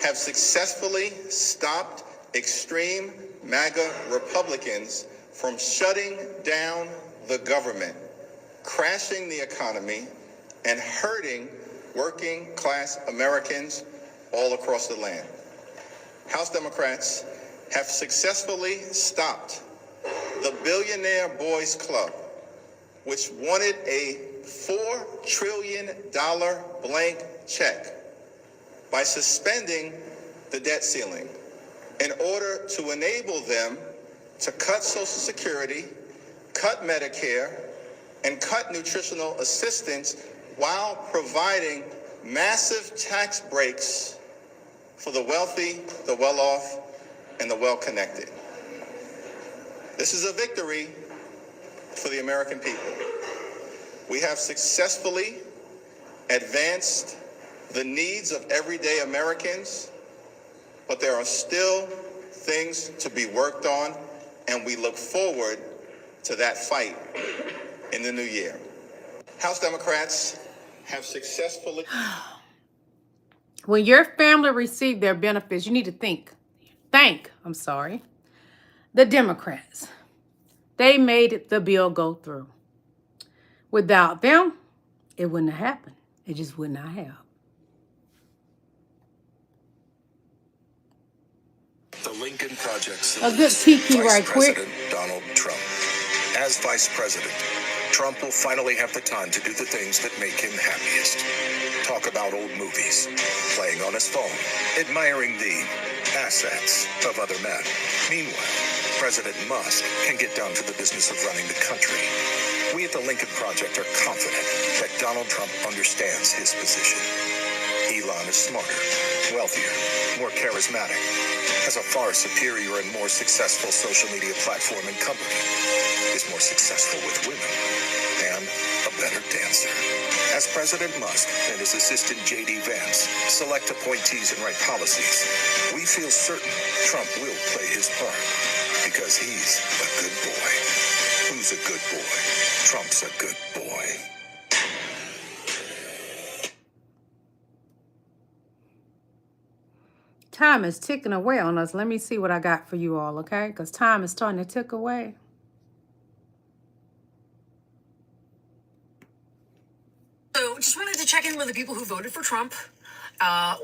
B: have successfully stopped extreme MAGA Republicans from shutting down the government, crashing the economy, and hurting working class Americans all across the land. House Democrats have successfully stopped the Billionaire Boys Club, which wanted a $4 trillion blank check, by suspending the debt ceiling in order to enable them to cut Social Security, cut Medicare, and cut nutritional assistance while providing massive tax breaks for the wealthy, the well-off, and the well-connected. This is a victory for the American people. We have successfully advanced the needs of everyday Americans, but there are still things to be worked on, and we look forward to that fight in the new year. House Democrats have successfully...
A: When your family received their benefits, you need to thank the Democrats. They made the bill go through. Without them, it wouldn't have happened. It just would not have.
N: The Lincoln Project.
A: A good tiki right quick.
N: Vice President Donald Trump. As Vice President, Trump will finally have the time to do the things that make him happiest. Talk about old movies, playing on his phone, admiring the assets of other men. Meanwhile, President Musk can get down to the business of running the country. We at the Lincoln Project are confident that Donald Trump understands his position. Elon is smarter, wealthier, more charismatic, has a far superior and more successful social media platform and company, is more successful with women, and a better dancer. As President Musk and his assistant J.D. Vance select appointees and write policies, we feel certain Trump will play his part, Because he's a good boy. Who's a good boy? Trump's a good boy.
A: Time is ticking away on us. Let me see what I got for you all, okay? Because time is starting to tick away.
C: So just wanted to check in with the people who voted for Trump,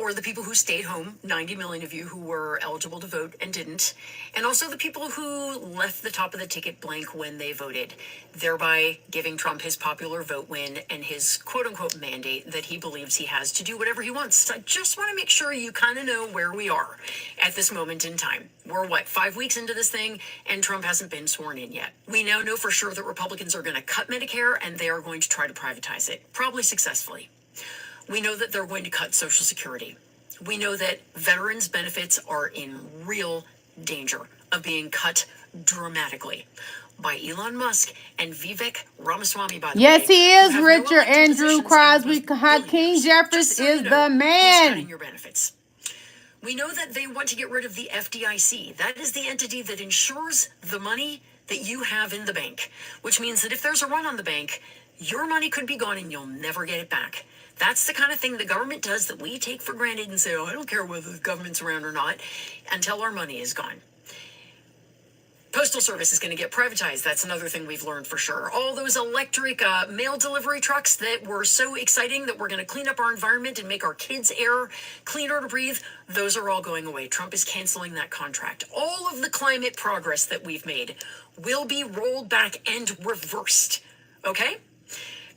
C: or the people who stayed home, 90 million of you who were eligible to vote and didn't, and also the people who left the top of the ticket blank when they voted, thereby giving Trump his popular vote win and his quote-unquote mandate that he believes he has to do whatever he wants. So I just want to make sure you kind of know where we are at this moment in time. We're, 5 weeks into this thing, and Trump hasn't been sworn in yet. We now know for sure that Republicans are going to cut Medicare, and they are going to try to privatize it, probably successfully. We know that they're going to cut Social Security. We know that veterans' benefits are in real danger of being cut dramatically by Elon Musk and Vivek Ramaswamy, by the way.
A: Yes, he is,
C: who have no
A: Richard.
C: elected
A: Andrew
C: positions
A: Crosby,
C: and are both
A: King
C: billionaires.
A: Jeffries
C: Just so
A: is
C: you know,
A: the
C: he's
A: man.
C: cutting your benefits. We know that they want to get rid of the FDIC. That is the entity that insures the money that you have in the bank, which means that if there's a run on the bank, your money could be gone and you'll never get it back. That's the kind of thing the government does that we take for granted and say, oh, I don't care whether the government's around or not, until our money is gone. Postal Service is going to get privatized. That's another thing we've learned for sure. All those electric mail delivery trucks that were so exciting that we're going to clean up our environment and make our kids' air cleaner to breathe, those are all going away. Trump is canceling that contract. All of the climate progress that we've made will be rolled back and reversed. Okay?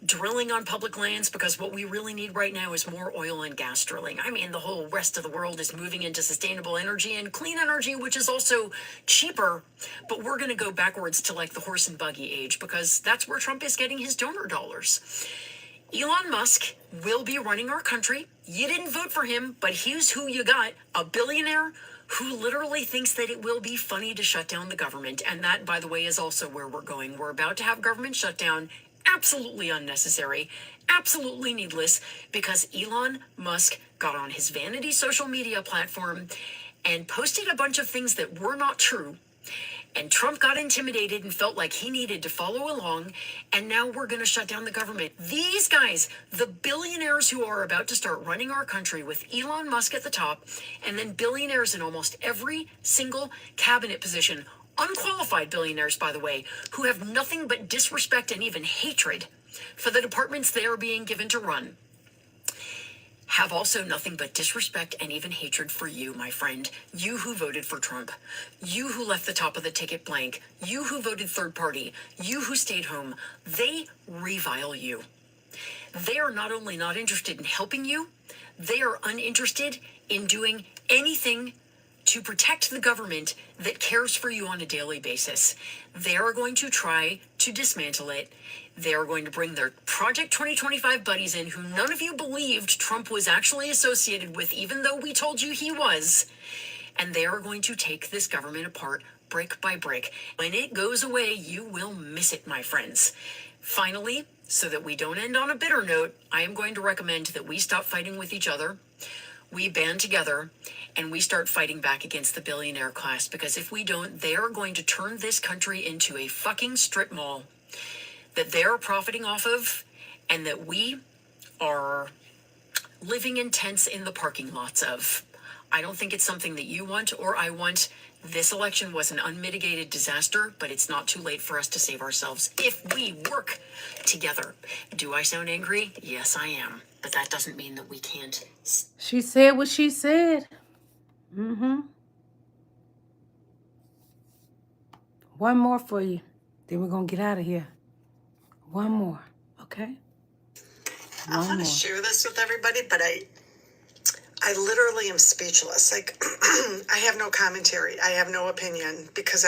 C: Drilling on public lands, because what we really need right now is more oil and gas drilling. I mean, the whole rest of the world is moving into sustainable energy and clean energy, which is also cheaper, but we're going to go backwards to like the horse and buggy age, because that's where Trump is getting his donor dollars. Elon Musk will be running our country. You didn't vote for him, but here's who you got, a billionaire who literally thinks that it will be funny to shut down the government. And that, by the way, is also where we're going. We're about to have government shutdown. Absolutely unnecessary, absolutely needless, because Elon Musk got on his vanity social media platform and posted a bunch of things that were not true. And Trump got intimidated and felt like he needed to follow along. And now we're going to shut down the government. These guys, the billionaires who are about to start running our country with Elon Musk at the top, and then billionaires in almost every single cabinet position, unqualified billionaires, by the way, who have nothing but disrespect and even hatred for the departments they are being given to run, have also nothing but disrespect and even hatred for you, my friend. You who voted for Trump. You who left the top of the ticket blank. You who voted third party. You who stayed home. They revile you. They are not only not interested in helping you, they are uninterested in doing anything to protect the government that cares for you on a daily basis. They are going to try to dismantle it. They are going to bring their Project 2025 buddies in, who none of you believed Trump was actually associated with, even though we told you he was. And they are going to take this government apart brick by brick. When it goes away, you will miss it, my friends. Finally, so that we don't end on a bitter note, I am going to recommend that we stop fighting with each other. We band together and we start fighting back against the billionaire class, because if we don't, they are going to turn this country into a fucking strip mall that they're profiting off of, and that we are living in tents in the parking lots of. I don't think it's something that you want or I want. This election was an unmitigated disaster, but it's not too late for us to save ourselves if we work together. Do I sound angry? Yes, I am. But that doesn't mean that we can't.
A: She said what she said. One more for you. Then we're going to get out of here. One more. Okay?
D: I want to share this with everybody, but I literally am speechless. Like, I have no commentary. I have no opinion, because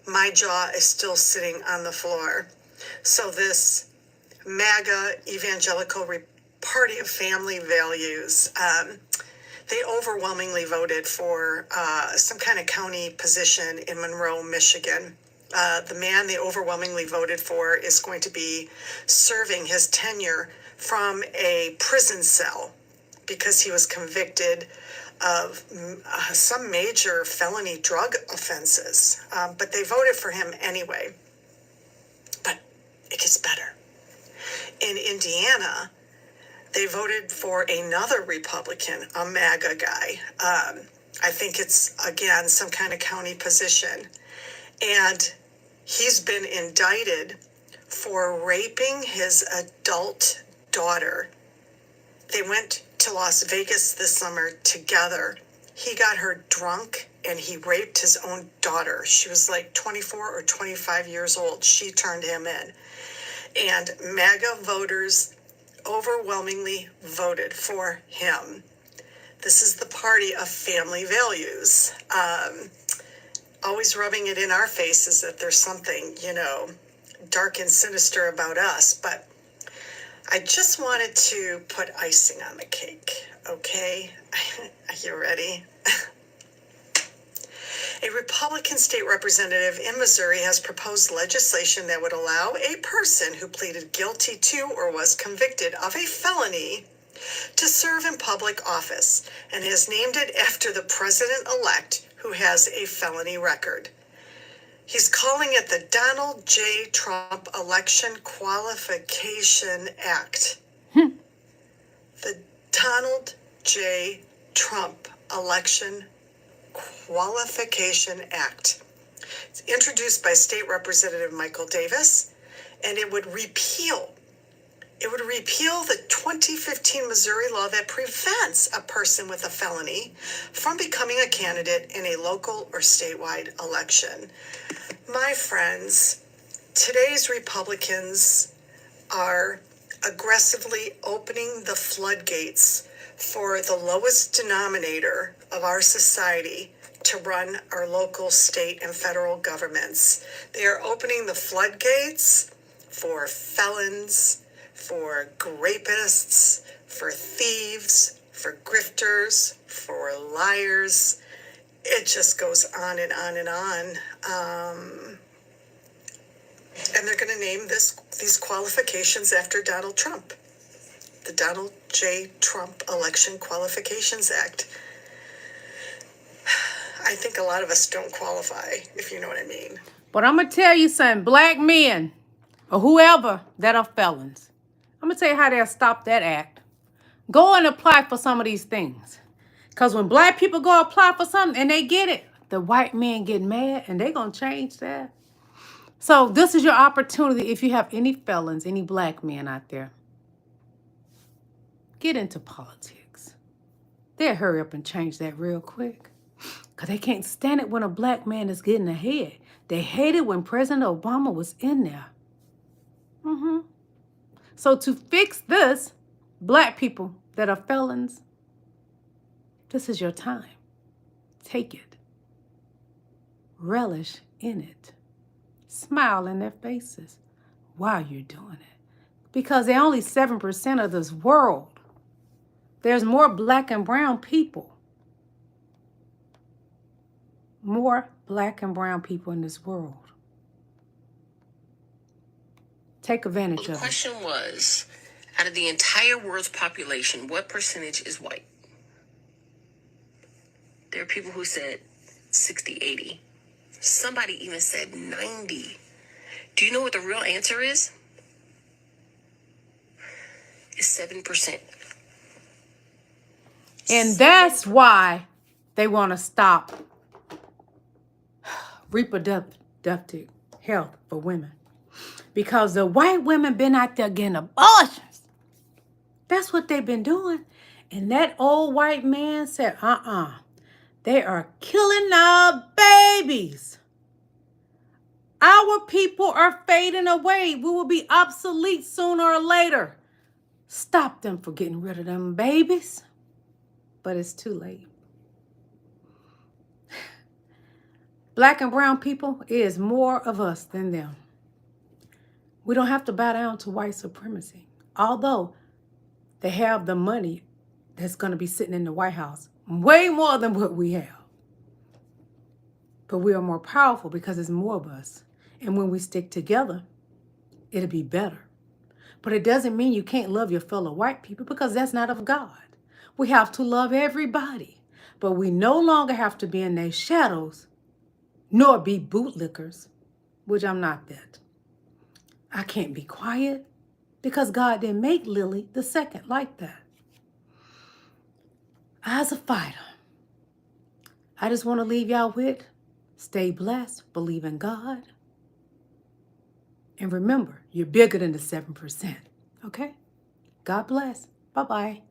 D: my jaw is still sitting on the floor. So this MAGA evangelical party of family values, they overwhelmingly voted for some kind of county position in Monroe, Michigan. The man they overwhelmingly voted for is going to be serving his tenure from a prison cell, because he was convicted of some major felony drug offenses. But they voted for him anyway. But it gets better. In Indiana, they voted for another Republican, a MAGA guy. I think it's, again, some kind of county position. And he's been indicted for raping his adult daughter. They went to Las Vegas this summer together. He got her drunk and he raped his own daughter. She was like 24 or 25 years old. She turned him in. And MAGA voters overwhelmingly voted for him. This is the party of family values. Always rubbing it in our faces that there's something, dark and sinister about us. But I just wanted to put icing on the cake, okay? Are you ready? A Republican state representative in Missouri has proposed legislation that would allow a person who pleaded guilty to or was convicted of a felony to serve in public office, and has named it after the president-elect who has a felony record. He's calling it the Donald J. Trump Election Qualification Act. The Donald J. Trump Election Qualification Act. It's introduced by State Representative Michael Davis, and it would repeal the 2015 Missouri law that prevents a person with a felony from becoming a candidate in a local or statewide election. My friends, today's Republicans are aggressively opening the floodgates for the lowest denominator of our society to run our local, state, and federal governments. They are opening the floodgates for felons, for rapists, for thieves, for grifters, for liars. It just goes on and on and on. And they're going to name these qualifications after Donald Trump. The Donald J. Trump Election Qualifications Act. I think a lot of us don't qualify, if you know what I mean.
A: But I'm going to tell you something. Black men or whoever that are felons, I'm going to tell you how they'll stop that act. Go and apply for some of these things. Because when black people go apply for something and they get it, the white men get mad and they're going to change that. So this is your opportunity if you have any felons, any black men out there. Get into politics. They'll hurry up and change that real quick. Because they can't stand it when a black man is getting ahead. They hated when President Obama was in there. So to fix this, black people that are felons, this is your time. Take it. Relish in it. Smile in their faces while you're doing it. Because they're only 7% of this world. There's more black and brown people. More black and brown people in this world. Take advantage of it.
F: The question was, out of the entire world's population, what percentage is white? There are people who said 60, 80. Somebody even said 90. Do you know what the real answer is? It's 7%.
A: And that's why they want to stop reproductive health for women. Because the white women been out there getting abortions. That's what they've been doing. And that old white man said, they are killing our babies. Our people are fading away. We will be obsolete sooner or later. Stop them from getting rid of them babies. But it's too late. Black and brown people, it is more of us than them. We don't have to bow down to white supremacy. Although they have the money that's going to be sitting in the White House. Way more than what we have. But we are more powerful because there's more of us. And when we stick together, it'll be better. But it doesn't mean you can't love your fellow white people because that's not of God. We have to love everybody. But we no longer have to be in their shadows, nor be bootlickers, which I'm not that. I can't be quiet because God didn't make Lillie the second like that. As a fighter, I just want to leave y'all with, stay blessed, believe in God, and remember, you're bigger than the 7%, okay? God bless. Bye-bye.